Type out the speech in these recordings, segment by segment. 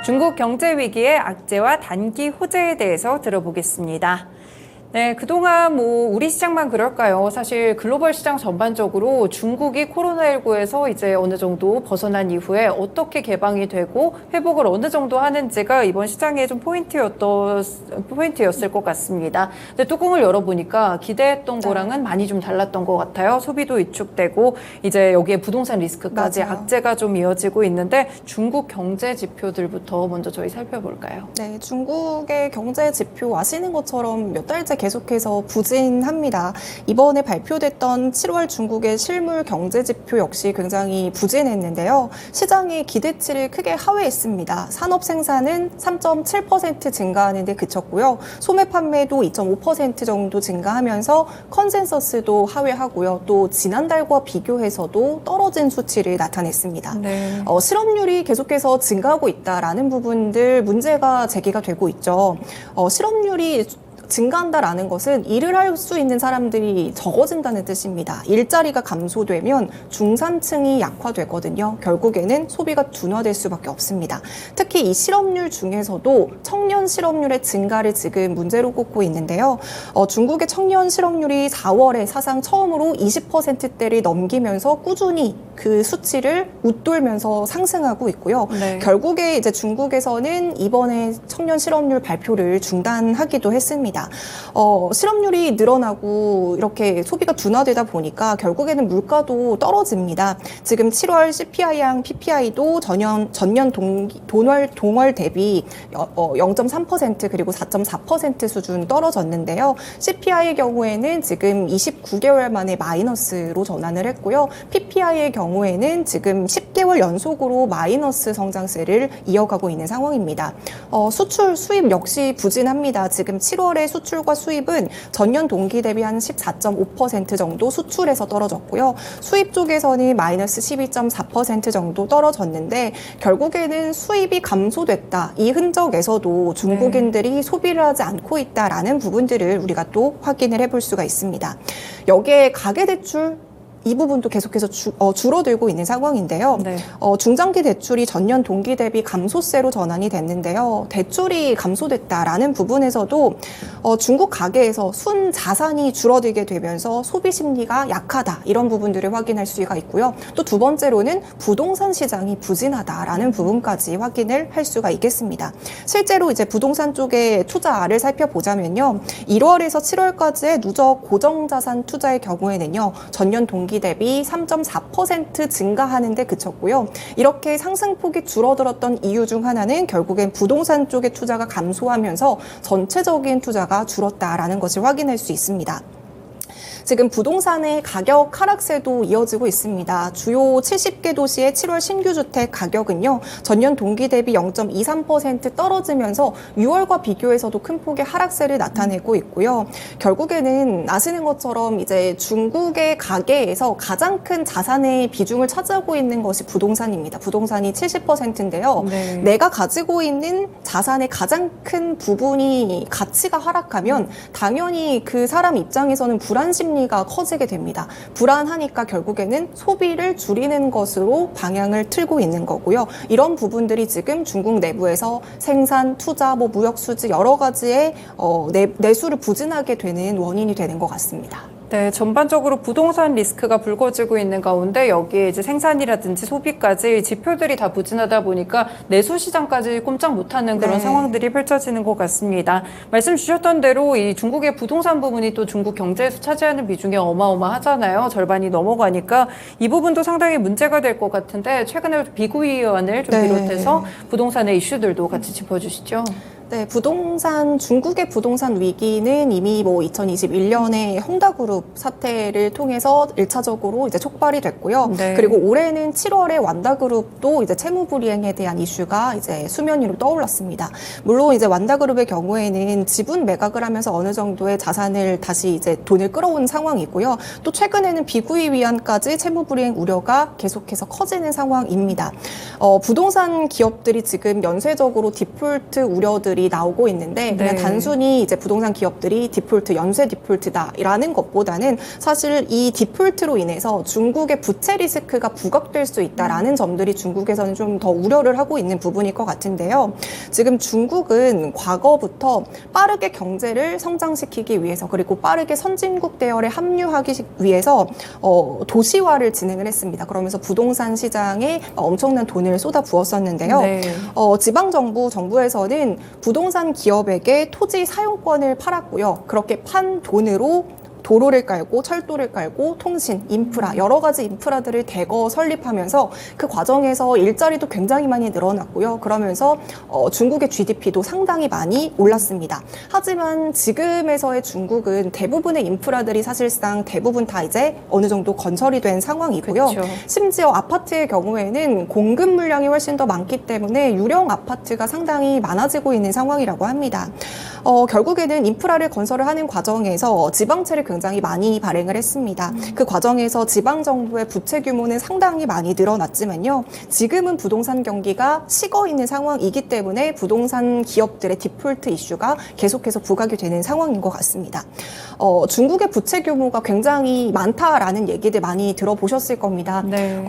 중국 경제 위기의 악재와 단기 호재에 대해서 들어보겠습니다. 네, 그동안 우리 시장만 그럴까요? 사실 글로벌 시장 전반적으로 중국이 코로나19에서 이제 어느 정도 벗어난 이후에 어떻게 개방이 되고 회복을 어느 정도 하는지가 이번 시장의 좀 포인트였을 것 같습니다. 근데 뚜껑을 열어보니까 기대했던 거랑은 많이 좀 달랐던 것 같아요. 소비도 위축되고 이제 여기에 부동산 리스크까지 맞아요. 악재가 좀 이어지고 있는데 중국 경제 지표들부터 먼저 저희 살펴볼까요? 네, 중국의 경제 지표 아시는 것처럼 몇 달째 계속해서 부진합니다. 이번에 발표됐던 7월 중국의 실물 경제 지표 역시 굉장히 부진했는데요. 시장의 기대치를 크게 하회했습니다. 산업 생산은 3.7% 증가하는 데 그쳤고요. 소매 판매도 2.5% 정도 증가하면서 컨센서스도 하회하고요. 또 지난달과 비교해서도 떨어진 수치를 나타냈습니다. 네. 실업률이 계속해서 증가하고 있다라는 부분들 문제가 제기가 되고 있죠. 실업률이 증가한다라는 것은 일을 할 수 있는 사람들이 적어진다는 뜻입니다. 일자리가 감소되면 중산층이 약화되거든요. 결국에는 소비가 둔화될 수밖에 없습니다. 특히 이 실업률 중에서도 청년 실업률의 증가를 지금 문제로 꼽고 있는데요. 중국의 청년 실업률이 4월에 사상 처음으로 20%대를 넘기면서 꾸준히 그 수치를 웃돌면서 상승하고 있고요. 네. 결국에 이제 중국에서는 이번에 청년 실업률 발표를 중단하기도 했습니다. 실업률이 늘어나고 이렇게 소비가 둔화되다 보니까 결국에는 물가도 떨어집니다. 지금 7월 CPI랑 PPI도 전년 동월 대비 0.3% 그리고 4.4% 수준 떨어졌는데요. CPI의 경우에는 지금 29개월 만에 마이너스로 전환을 했고요. PPI의 경우에는 지금 10개월 연속으로 마이너스 성장세를 이어가고 있는 상황입니다. 수출, 수입 역시 부진합니다. 지금 7월에 수출과 수입은 전년 동기 대비 한 14.5% 정도 수출에서 떨어졌고요. 수입 쪽에서는 마이너스 12.4% 정도 떨어졌는데 결국에는 수입이 감소됐다. 이 흔적에서도 중국인들이 소비를 하지 않고 있다라는 부분들을 우리가 또 확인을 해볼 수가 있습니다. 여기에 가계대출 이 부분도 계속해서 줄어들고 있는 상황인데요. 네. 중장기 대출이 전년 동기 대비 감소세로 전환이 됐는데요. 대출이 감소됐다라는 부분에서도 중국 가계에서 순 자산이 줄어들게 되면서 소비 심리가 약하다 이런 부분들을 확인할 수가 있고요. 또 두 번째로는 부동산 시장이 부진하다라는 부분까지 확인을 할 수가 있겠습니다. 실제로 이제 부동산 쪽의 투자를 살펴보자면요. 1월에서 7월까지의 누적 고정자산 투자의 경우에는요. 전년 동기 대비 3.4% 증가하는 데 그쳤고요. 이렇게 상승폭이 줄어들었던 이유 중 하나는 결국엔 부동산 쪽의 투자가 감소하면서 전체적인 투자가 줄었다라는 것을 확인할 수 있습니다. 지금 부동산의 가격 하락세도 이어지고 있습니다. 주요 70개 도시의 7월 신규 주택 가격은요. 전년 동기 대비 0.23% 떨어지면서 6월과 비교해서도 큰 폭의 하락세를 나타내고 있고요. 결국에는 아시는 것처럼 이제 중국의 가계에서 가장 큰 자산의 비중을 차지하고 있는 것이 부동산입니다. 부동산이 70%인데요. 네. 내가 가지고 있는 자산의 가장 큰 부분이 가치가 하락하면 당연히 그 사람 입장에서는 불안 심리가 커지게 됩니다. 불안하니까 결국에는 소비를 줄이는 것으로 방향을 틀고 있는 거고요. 이런 부분들이 지금 중국 내부에서 생산, 투자, 무역 수지 여러 가지의 내수를 부진하게 되는 원인이 되는 것 같습니다. 네, 전반적으로 부동산 리스크가 불거지고 있는 가운데 여기에 이제 생산이라든지 소비까지 지표들이 다 부진하다 보니까 내수 시장까지 꼼짝 못하는 그런 상황들이 펼쳐지는 것 같습니다. 말씀 주셨던 대로 이 중국의 부동산 부분이 또 중국 경제에서 차지하는 비중이 어마어마하잖아요. 절반이 넘어가니까 이 부분도 상당히 문제가 될 것 같은데 최근에 비구이원을 좀 비롯해서 부동산의 이슈들도 같이 짚어주시죠. 네, 중국의 부동산 위기는 이미 2021년에 헝다그룹 사태를 통해서 1차적으로 이제 촉발이 됐고요. 네. 그리고 올해는 7월에 완다그룹도 이제 채무불이행에 대한 이슈가 이제 수면 위로 떠올랐습니다. 물론 이제 완다그룹의 경우에는 지분 매각을 하면서 어느 정도의 자산을 다시 이제 돈을 끌어온 상황이고요. 또 최근에는 비구이 위안까지 채무불이행 우려가 계속해서 커지는 상황입니다. 부동산 기업들이 지금 연쇄적으로 디폴트 우려들 보도들이 나오고 있는데 그냥 네. 단순히 이제 부동산 기업들이 디폴트, 연쇄 디폴트다라는 것보다는 사실 이 디폴트로 인해서 중국의 부채 리스크가 부각될 수 있다라는 점들이 중국에서는 좀 더 우려를 하고 있는 부분일 것 같은데요. 지금 중국은 과거부터 빠르게 경제를 성장시키기 위해서 그리고 빠르게 선진국 대열에 합류하기 위해서 도시화를 진행을 했습니다. 그러면서 부동산 시장에 엄청난 돈을 쏟아 부었었는데요. 네. 정부에서는 부동산 기업에게 토지 사용권을 팔았고요. 그렇게 판 돈으로 도로를 깔고 철도를 깔고 통신, 인프라, 여러 가지 인프라들을 대거 설립하면서 그 과정에서 일자리도 굉장히 많이 늘어났고요. 그러면서 중국의 GDP도 상당히 많이 올랐습니다. 하지만 지금에서의 중국은 대부분의 인프라들이 사실상 대부분 다 이제 어느 정도 건설이 된 상황이고요. 그렇죠. 심지어 아파트의 경우에는 공급 물량이 훨씬 더 많기 때문에 유령 아파트가 상당히 많아지고 있는 상황이라고 합니다. 결국에는 인프라를 건설을 하는 과정에서 지방채를 굉장히 많이 발행을 했습니다. 그 과정에서 지방정부의 부채 규모는 상당히 많이 늘어났지만요. 지금은 부동산 경기가 식어 있는 상황이기 때문에 부동산 기업들의 디폴트 이슈가 계속해서 부각이 되는 상황인 것 같습니다. 중국의 부채 규모가 굉장히 많다라는 얘기들 많이 들어보셨을 겁니다. 네.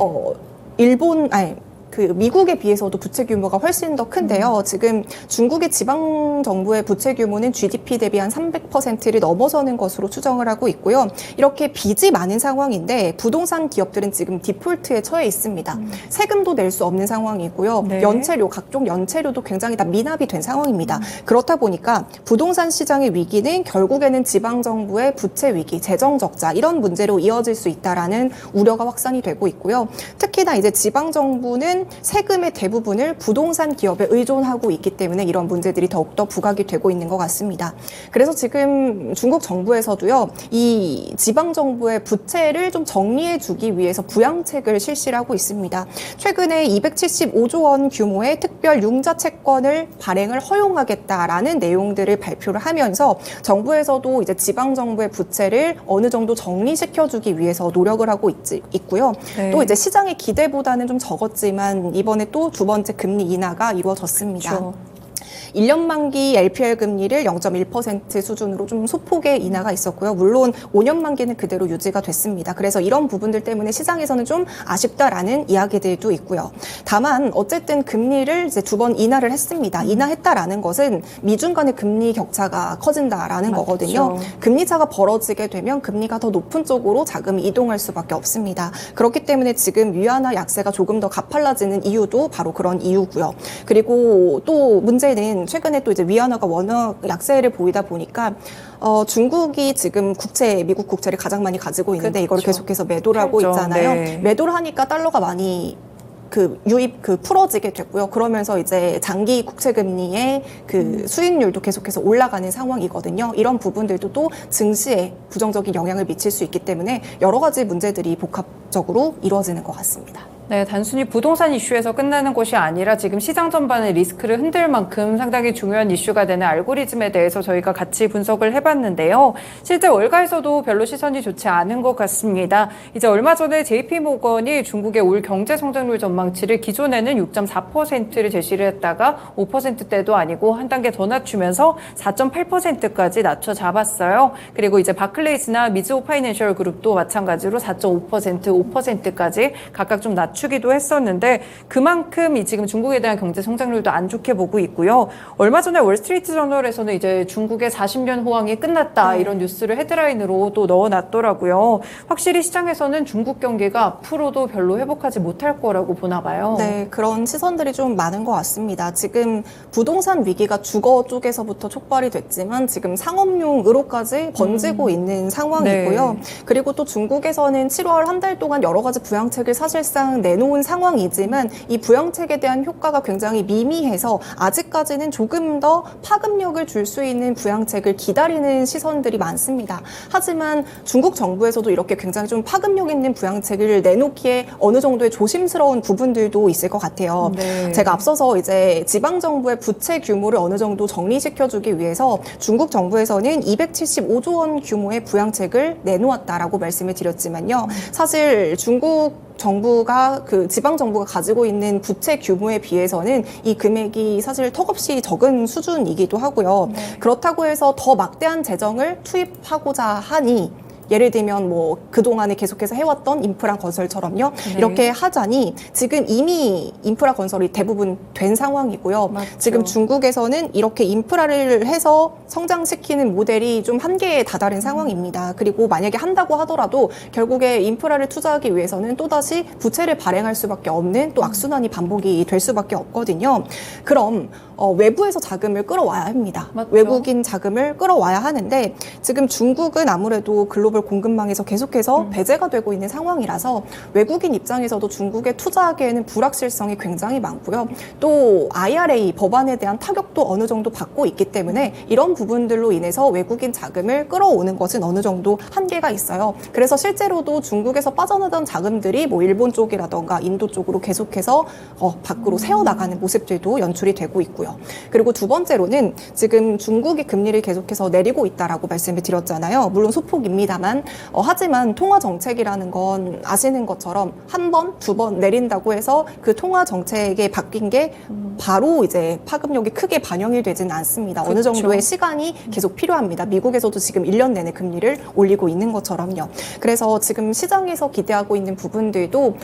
미국에 비해서도 부채 규모가 훨씬 더 큰데요. 지금 중국의 지방 정부의 부채 규모는 GDP 대비 한 300%를 넘어서는 것으로 추정을 하고 있고요. 이렇게 빚이 많은 상황인데 부동산 기업들은 지금 디폴트에 처해 있습니다. 세금도 낼 수 없는 상황이고요. 네. 연체료, 각종 연체료도 굉장히 다 미납이 된 상황입니다. 그렇다 보니까 부동산 시장의 위기는 결국에는 지방 정부의 부채 위기, 재정 적자 이런 문제로 이어질 수 있다라는 우려가 확산이 되고 있고요. 특히나 이제 지방 정부는 세금의 대부분을 부동산 기업에 의존하고 있기 때문에 이런 문제들이 더욱더 부각이 되고 있는 것 같습니다. 그래서 지금 중국 정부에서도요, 이 지방 정부의 부채를 좀 정리해 주기 위해서 부양책을 실시를 하고 있습니다. 최근에 275조 원 규모의 특별 융자 채권을 발행을 허용하겠다라는 내용들을 발표를 하면서 정부에서도 이제 지방 정부의 부채를 어느 정도 정리시켜 주기 위해서 노력을 하고 있고요. 네. 또 이제 시장의 기대보다는 좀 적었지만 이번에 또 두 번째 금리 인하가 이루어졌습니다. 그렇죠. 1년 만기 LPR 금리를 0.1% 수준으로 좀 소폭의 인하가 있었고요. 물론 5년 만기는 그대로 유지가 됐습니다. 그래서 이런 부분들 때문에 시장에서는 좀 아쉽다라는 이야기들도 있고요. 다만 어쨌든 금리를 이제 두 번 인하를 했습니다. 인하했다라는 것은 미중 간의 금리 격차가 커진다라는 맞죠. 거거든요. 금리 차가 벌어지게 되면 금리가 더 높은 쪽으로 자금이 이동할 수밖에 없습니다. 그렇기 때문에 지금 위안화 약세가 조금 더 가팔라지는 이유도 바로 그런 이유고요. 그리고 또 문제는 최근에 또 이제 위안화가 워낙 약세를 보이다 보니까 중국이 지금 미국 국채를 가장 많이 가지고 있는데 이걸 그렇죠. 계속해서 매도를 하고 팔죠. 있잖아요. 네. 매도를 하니까 달러가 많이 풀어지게 됐고요. 그러면서 이제 장기 국채 금리의 수익률도 계속해서 올라가는 상황이거든요. 이런 부분들도 또 증시에 부정적인 영향을 미칠 수 있기 때문에 여러 가지 문제들이 복합적으로 이루어지는 것 같습니다. 네, 단순히 부동산 이슈에서 끝나는 것이 아니라 지금 시장 전반의 리스크를 흔들 만큼 상당히 중요한 이슈가 되는 알고리즘에 대해서 저희가 같이 분석을 해봤는데요. 실제 월가에서도 별로 시선이 좋지 않은 것 같습니다. 이제 얼마 전에 JP모건이 중국의 올 경제 성장률 전망치를 기존에는 6.4%를 제시를 했다가 5%대도 아니고 한 단계 더 낮추면서 4.8%까지 낮춰 잡았어요. 그리고 이제 바클레이스나 미즈호 파이낸셜 그룹도 마찬가지로 4.5%, 5%까지 각각 좀 낮추기도 했었는데 그만큼 지금 중국에 대한 경제 성장률도 안 좋게 보고 있고요. 얼마 전에 월스트리트 저널에서는 이제 중국의 40년 호황이 끝났다 이런 뉴스를 헤드라인으로 또 넣어놨더라고요. 확실히 시장에서는 중국 경기가 앞으로도 별로 회복하지 못할 거라고 보나 봐요. 네, 그런 시선들이 좀 많은 것 같습니다. 지금 부동산 위기가 주거 쪽에서부터 촉발이 됐지만 지금 상업용으로까지 번지고 있는 상황이고요. 네. 그리고 또 중국에서는 7월 한 달 동안 여러 가지 부양책을 사실상 내놓은 상황이지만 이 부양책에 대한 효과가 굉장히 미미해서 아직까지는 조금 더 파급력을 줄 수 있는 부양책을 기다리는 시선들이 많습니다. 하지만 중국 정부에서도 이렇게 굉장히 좀 파급력 있는 부양책을 내놓기에 어느 정도의 조심스러운 부분들도 있을 것 같아요. 네. 제가 앞서서 이제 지방 정부의 부채 규모를 어느 정도 정리시켜주기 위해서 중국 정부에서는 275조 원 규모의 부양책을 내놓았다라고 말씀을 드렸지만요. 사실 중국 정부가 그 지방 정부가 가지고 있는 부채 규모에 비해서는 이 금액이 사실 턱없이 적은 수준이기도 하고요. 그렇다고 해서 더 막대한 재정을 투입하고자 하니 예를 들면 뭐 그동안에 계속해서 해왔던 인프라 건설처럼요. 이렇게 하자니 지금 이미 인프라 건설이 대부분 된 상황이고요. 맞죠. 지금 중국에서는 이렇게 인프라를 해서 성장시키는 모델이 좀 한계에 다다른 상황입니다. 그리고 만약에 한다고 하더라도 결국에 인프라를 투자하기 위해서는 또다시 부채를 발행할 수밖에 없는 또 악순환이 반복이 될 수밖에 없거든요. 그럼 외부에서 자금을 끌어와야 합니다. 맞죠. 외국인 자금을 끌어와야 하는데 지금 중국은 아무래도 글로벌 공급망에서 계속해서 배제가 되고 있는 상황이라서 외국인 입장에서도 중국에 투자하기에는 불확실성이 굉장히 많고요. 또 IRA 법안에 대한 타격도 어느 정도 받고 있기 때문에 이런 부분들로 인해서 외국인 자금을 끌어오는 것은 어느 정도 한계가 있어요. 그래서 실제로도 중국에서 빠져나던 자금들이 뭐 일본 쪽이라던가 인도 쪽으로 계속해서 밖으로 새어나가는 모습들도 연출이 되고 있고요. 그리고 두 번째로는 지금 중국이 금리를 계속해서 내리고 있다라고 말씀을 드렸잖아요. 물론 소폭입니다만 하지만 통화 정책이라는 건 아시는 것처럼 한 번, 두 번 내린다고 해서 그 통화 정책에 바뀐 게 바로 이제 파급력이 크게 반영이 되지는 않습니다. 어느 그렇죠. 정도의 시간이 계속 필요합니다. 미국에서도 지금 1년 내내 금리를 올리고 있는 것처럼요. 그래서 지금 시장에서 기대하고 있는 부분들도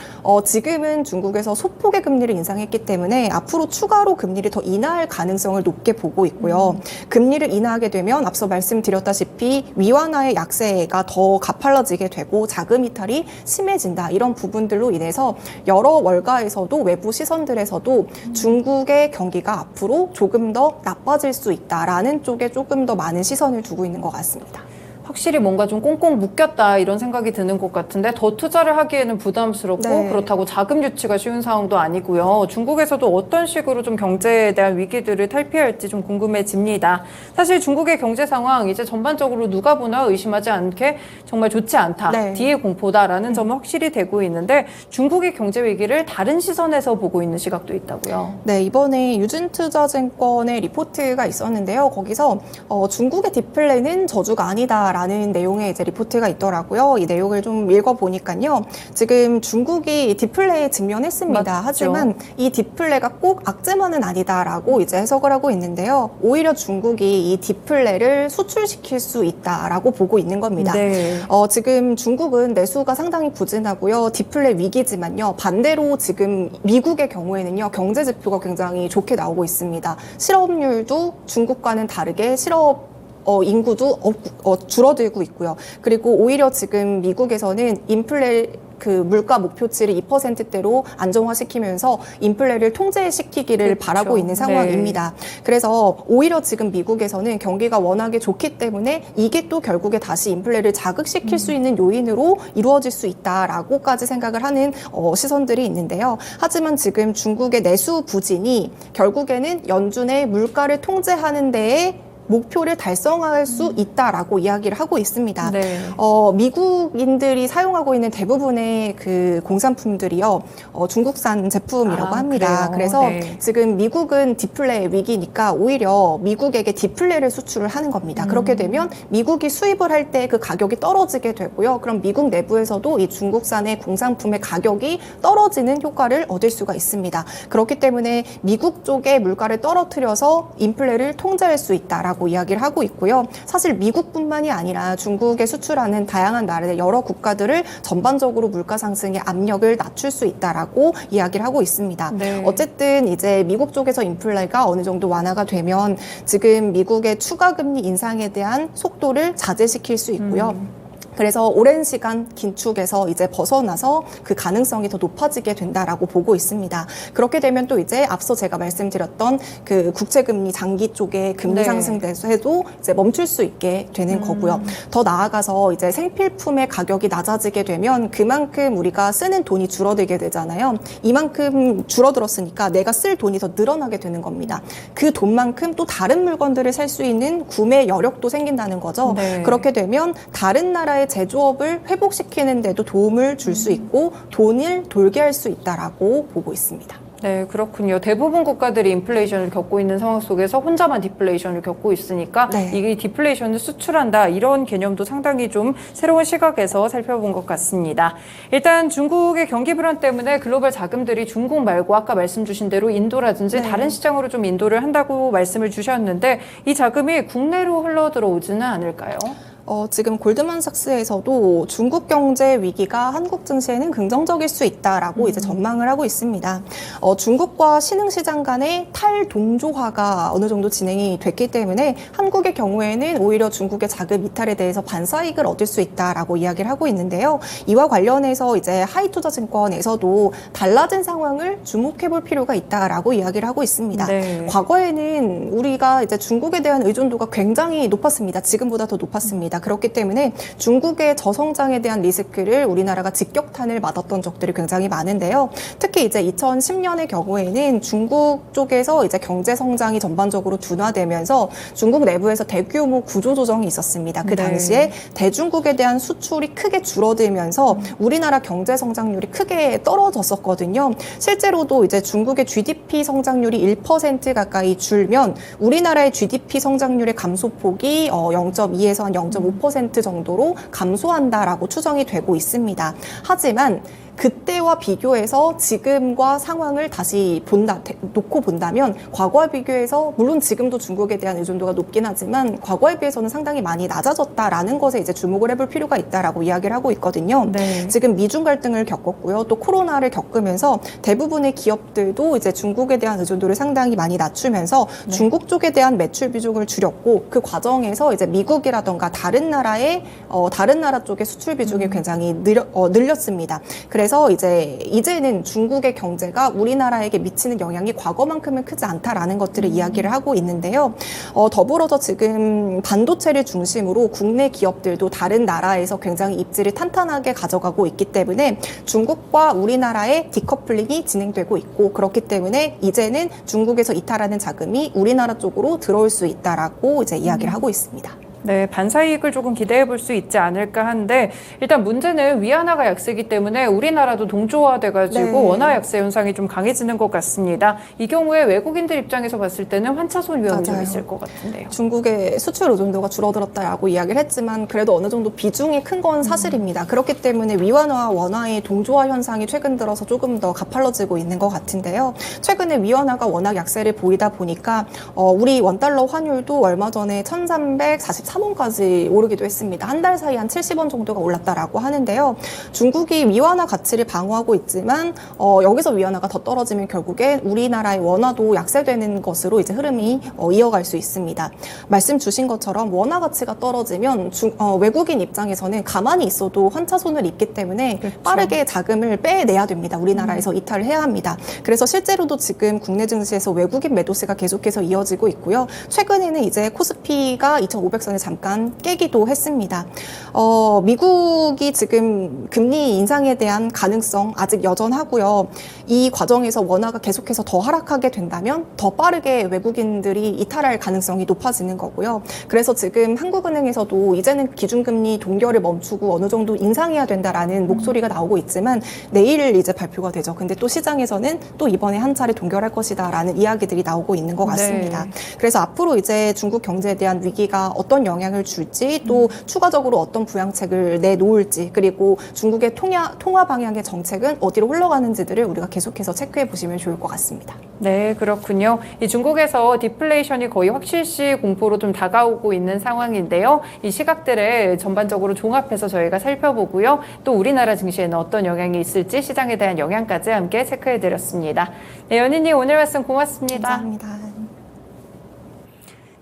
지금은 중국에서 소폭의 금리를 인상했기 때문에 앞으로 추가로 금리를 더 인하할 가능성을 높게 보고 있고요. 금리를 인하하게 되면 앞서 말씀드렸다시피 위완화의 약세가 더 가팔라지게 되고 자금 이탈이 심해진다. 이런 부분들로 인해서 여러 월가에서도 외부 시선들에서도 중국의 경기가 앞으로 조금 더 나빠질 수 있다라는 쪽에 조금 더 많은 시선을 두고 있는 것 같습니다. 확실히 뭔가 좀 꽁꽁 묶였다 이런 생각이 드는 것 같은데 더 투자를 하기에는 부담스럽고 네. 그렇다고 자금 유치가 쉬운 상황도 아니고요. 중국에서도 어떤 식으로 좀 경제에 대한 위기들을 탈피할지 좀 궁금해집니다. 사실 중국의 경제 상황 이제 전반적으로 누가 보나 의심하지 않게 정말 좋지 않다. 네. 뒤에 공포다라는 점은 확실히 되고 있는데 중국의 경제 위기를 다른 시선에서 보고 있는 시각도 있다고요. 네, 이번에 유진투자증권의 리포트가 있었는데요. 거기서 중국의 디플레는 저주가 아니다라는 내용의 이제 리포트가 있더라고요. 이 내용을 좀 읽어보니까요. 지금 중국이 디플레에 직면했습니다. 맞죠. 하지만 이 디플레가 꼭 악재만은 아니다라고 이제 해석을 하고 있는데요. 오히려 중국이 이 디플레를 수출시킬 수 있다라고 보고 있는 겁니다. 네. 지금 중국은 내수가 상당히 부진하고요. 디플레 위기지만요. 반대로 지금 미국의 경우에는요. 경제 지표가 굉장히 좋게 나오고 있습니다. 실업률도 중국과는 다르게 인구도 줄어들고 있고요. 그리고 오히려 지금 미국에서는 인플레 그 물가 목표치를 2%대로 안정화시키면서 인플레를 통제시키기를 그렇죠. 바라고 있는 상황입니다. 그래서 오히려 지금 미국에서는 경기가 워낙에 좋기 때문에 이게 또 결국에 다시 인플레를 자극시킬 수 있는 요인으로 이루어질 수 있다라고까지 생각을 하는 시선들이 있는데요. 하지만 지금 중국의 내수 부진이 결국에는 연준의 물가를 통제하는 데에 목표를 달성할 수 있다라고 이야기를 하고 있습니다. 네. 미국인들이 사용하고 있는 대부분의 그 공산품들이요, 중국산 제품이라고 합니다. 그래요? 그래서 네. 지금 미국은 디플레 위기니까 오히려 미국에게 디플레를 수출을 하는 겁니다. 그렇게 되면 미국이 수입을 할 때 그 가격이 떨어지게 되고요. 그럼 미국 내부에서도 이 중국산의 공산품의 가격이 떨어지는 효과를 얻을 수가 있습니다. 그렇기 때문에 미국 쪽의 물가를 떨어뜨려서 인플레를 통제할 수 있다라고 이야기를 하고 있고요. 사실 미국뿐만이 아니라 중국에 수출하는 다양한 나라의 여러 국가들을 전반적으로 물가 상승의 압력을 낮출 수 있다라고 이야기를 하고 있습니다. 네. 어쨌든 이제 미국 쪽에서 인플레가 어느 정도 완화가 되면 지금 미국의 추가 금리 인상에 대한 속도를 자제시킬 수 있고요. 그래서 오랜 시간 긴축에서 이제 벗어나서 그 가능성이 더 높아지게 된다라고 보고 있습니다. 그렇게 되면 또 이제 앞서 제가 말씀드렸던 그 국채금리 장기 쪽의 금리 네. 상승 대세도 이제 멈출 수 있게 되는 거고요. 더 나아가서 이제 생필품의 가격이 낮아지게 되면 그만큼 우리가 쓰는 돈이 줄어들게 되잖아요. 이만큼 줄어들었으니까 내가 쓸 돈이 더 늘어나게 되는 겁니다. 그 돈만큼 또 다른 물건들을 살 수 있는 구매 여력도 생긴다는 거죠. 네. 그렇게 되면 다른 나라의 제조업을 회복시키는 데도 도움을 줄 수 있고 돈을 돌게 할 수 있다라고 보고 있습니다. 네, 그렇군요. 대부분 국가들이 인플레이션을 겪고 있는 상황 속에서 혼자만 디플레이션을 겪고 있으니까 네. 이게 디플레이션을 수출한다 이런 개념도 상당히 좀 새로운 시각에서 살펴본 것 같습니다. 일단 중국의 경기 불안 때문에 글로벌 자금들이 중국 말고 아까 말씀 주신 대로 인도라든지 네. 다른 시장으로 좀 인도를 한다고 말씀을 주셨는데 이 자금이 국내로 흘러 들어오지는 않을까요? 지금 골드만삭스에서도 중국 경제 위기가 한국 증시에는 긍정적일 수 있다라고 이제 전망을 하고 있습니다. 중국과 신흥시장 간의 탈동조화가 어느 정도 진행이 됐기 때문에 한국의 경우에는 오히려 중국의 자금 이탈에 대해서 반사이익을 얻을 수 있다라고 이야기를 하고 있는데요. 이와 관련해서 이제 하이투자증권에서도 달라진 상황을 주목해 볼 필요가 있다라고 이야기를 하고 있습니다. 네. 과거에는 우리가 이제 중국에 대한 의존도가 굉장히 높았습니다. 지금보다 더 높았습니다. 그렇기 때문에 중국의 저성장에 대한 리스크를 우리나라가 직격탄을 맞았던 적들이 굉장히 많은데요. 특히 이제 2010년의 경우에는 중국 쪽에서 이제 경제 성장이 전반적으로 둔화되면서 중국 내부에서 대규모 구조조정이 있었습니다. 그 네. 당시에 대중국에 대한 수출이 크게 줄어들면서 우리나라 경제 성장률이 크게 떨어졌었거든요. 실제로도 이제 중국의 GDP 성장률이 1% 가까이 줄면 우리나라의 GDP 성장률의 감소폭이 0.2에서 한 0.5% 정도로 감소한다라고 추정이 되고 있습니다. 하지만 그때와 비교해서 지금과 상황을 다시 놓고 본다면 과거와 비교해서 물론 지금도 중국에 대한 의존도가 높긴 하지만 과거에 비해서는 상당히 많이 낮아졌다라는 것에 이제 주목을 해볼 필요가 있다라고 이야기를 하고 있거든요. 네. 지금 미중 갈등을 겪었고요. 또 코로나를 겪으면서 대부분의 기업들도 이제 중국에 대한 의존도를 상당히 많이 낮추면서 네. 중국 쪽에 대한 매출 비중을 줄였고 그 과정에서 이제 미국이라던가 다른 나라 쪽의 수출 비중이 굉장히 늘렸습니다. 그래서 이제는 중국의 경제가 우리나라에게 미치는 영향이 과거만큼은 크지 않다라는 것들을 이야기를 하고 있는데요. 더불어서 지금 반도체를 중심으로 국내 기업들도 다른 나라에서 굉장히 입지를 탄탄하게 가져가고 있기 때문에 중국과 우리나라의 디커플링이 진행되고 있고 그렇기 때문에 이제는 중국에서 이탈하는 자금이 우리나라 쪽으로 들어올 수 있다라고 이제 이야기를 하고 있습니다. 네, 반사이익을 조금 기대해 볼 수 있지 않을까 하는데 일단 문제는 위안화가 약세이기 때문에 우리나라도 동조화돼가지고 네. 원화 약세 현상이 좀 강해지는 것 같습니다. 이 경우에 외국인들 입장에서 봤을 때는 환차손 위험이 좀 맞아요. 있을 것 같은데요. 중국의 수출 의존도가 줄어들었다라고 이야기를 했지만 그래도 어느 정도 비중이 큰 건 사실입니다. 그렇기 때문에 위안화와 원화의 동조화 현상이 최근 들어서 조금 더 가팔라지고 있는 것 같은데요. 최근에 위안화가 워낙 약세를 보이다 보니까 우리 원달러 환율도 얼마 전에 1343원까지 오르기도 했습니다. 한 달 사이 한 70원 정도가 올랐다라고 하는데요. 중국이 위안화 가치를 방어하고 있지만 여기서 위안화가 더 떨어지면 결국에 우리나라의 원화도 약세되는 것으로 이제 흐름이 이어갈 수 있습니다. 말씀 주신 것처럼 원화 가치가 떨어지면 외국인 입장에서는 가만히 있어도 환차손을 입기 때문에 그렇죠. 빠르게 자금을 빼내야 됩니다. 우리나라에서 이탈을 해야 합니다. 그래서 실제로도 지금 국내 증시에서 외국인 매도세가 계속해서 이어지고 있고요. 최근에는 이제 코스피가 2,500선을 잠깐 깨기도 했습니다. 미국이 지금 금리 인상에 대한 가능성 아직 여전하고요. 이 과정에서 원화가 계속해서 더 하락하게 된다면 더 빠르게 외국인들이 이탈할 가능성이 높아지는 거고요. 그래서 지금 한국은행에서도 이제는 기준금리 동결을 멈추고 어느 정도 인상해야 된다라는 목소리가 나오고 있지만 내일 이제 발표가 되죠. 근데 또 시장에서는 또 이번에 한 차례 동결할 것이다라는 이야기들이 나오고 있는 것 같습니다. 네. 그래서 앞으로 이제 중국 경제에 대한 위기가 어떤 영향을 줄지 또 추가적으로 어떤 부양책을 내놓을지 그리고 중국의 통화 방향의 정책은 어디로 흘러가는지들을 우리가 계속해서 체크해 보시면 좋을 것 같습니다. 네, 그렇군요. 이 중국에서 디플레이션이 거의 확실시 공포로 좀 다가오고 있는 상황인데요. 이 시각들을 전반적으로 종합해서 저희가 살펴보고요. 또 우리나라 증시에는 어떤 영향이 있을지 시장에 대한 영향까지 함께 체크해 드렸습니다. 네, 연희님 오늘 말씀 고맙습니다. 감사합니다.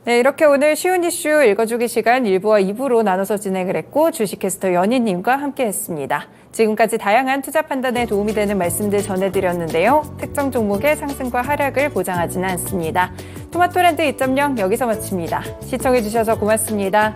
네, 이렇게 오늘 쉬운 이슈 읽어주기 시간 1부와 2부로 나눠서 진행을 했고 주식캐스터 연희님과 함께했습니다. 지금까지 다양한 투자 판단에 도움이 되는 말씀들 전해드렸는데요. 특정 종목의 상승과 하락을 보장하지는 않습니다. 토마토랜드 2.0 여기서 마칩니다. 시청해주셔서 고맙습니다.